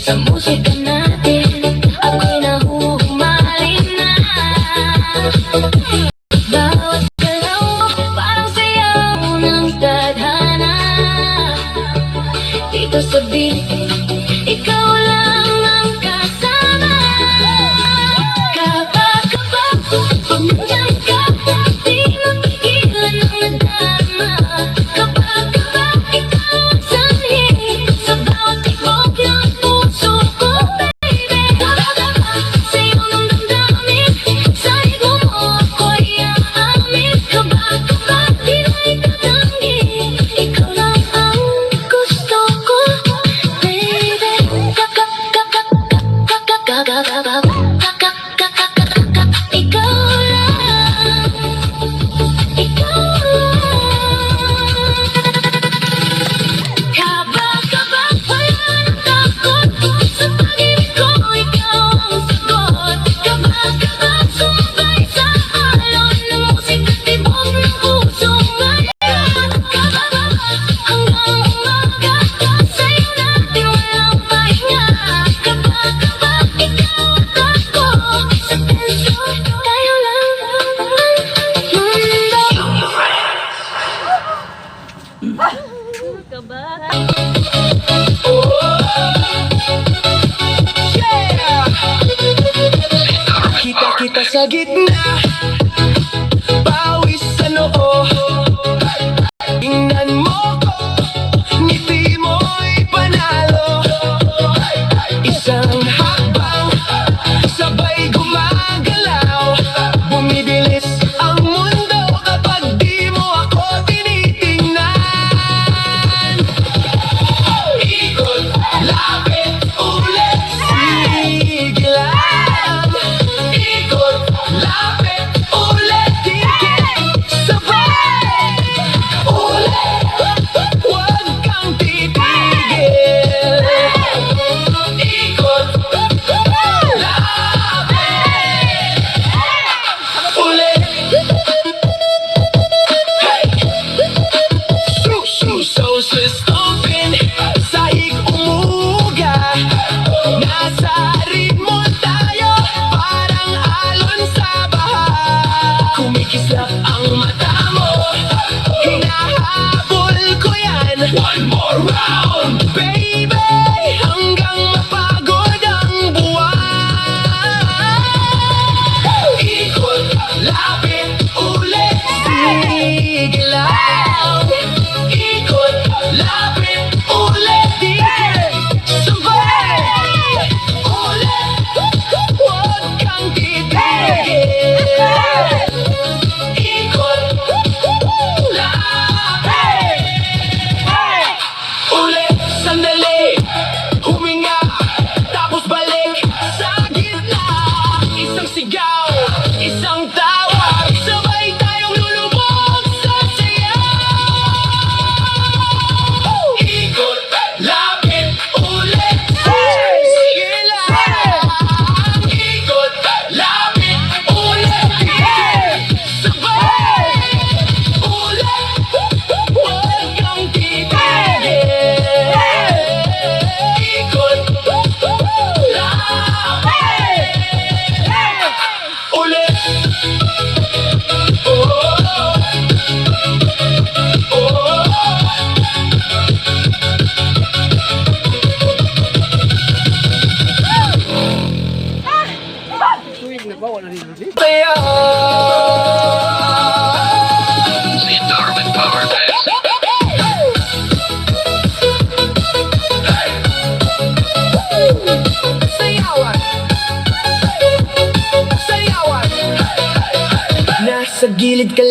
Sa musika natin, ako'y nahuhumaling na. Bawat galaw mo parang sayaw ng tadhana. Dito sa beat, ikaw lang ang kasama. Kapag pag nandiyan ka, di mapigilan ang nadama. Kapag ikaw ang sanhi sa bawat tibok ng puso ko, baby. Sa'yo ng damdamin, sa ego mo ako'y aamin. Kapag di na ikatangi, ikaw lang ang gusto ko, baby. Ikaw lang, ikaw lang. Kabag wala nang takot, sa pag-ibig ko ikaw ang sagot. Kabag sumabay sa alon ng musika, tibok ng puso ngayon. Kabag hanggang umaga, sa'yo natin walang pahinga. Kabag ikaw at ako, sa tensyon tayo lang ang Kita-kita sa gitna, pawis sa noo. Tingnan mo ko, ngiti mo'y panalo. Isang hakbang, sabay gumagalaw. Bumibilis ang mundo kapag di mo ako tinitingnan. Ikot, lapit, ulit, sige lang. Ikot, lapit, ulit, dikit, sabay. Ulit, huwag kang titigil. Ikot, lapit, ulit. Hey! So stompin, sahig umuga. Nasa ritmo tayo, parang alon sa baha. Kumikislap ang mata mo, hinahabol ko yan. One more round, baby, hanggang mapagod ang buwan. Ikot, lapit, ulit, sige lang. Ikot, lapit, ulit, dikit, sabay. Ulit, huwag kang titigil. Ikot, lapit, ulit, sandali, huminga, tapos balik sa gitna. Isang sigaw, isang tawag, sabay tayong lulubog sa sayaw. Ikot, lapit, ulit, sige lang. Ikot, lapit, ulit, dikit, sabay. Ulit, huwag kang titigil. Ikot, lapit, ulit. Oh, oh. Kaya The Endowment Power Pass. sayawan, sayawan. Nasa gilid ka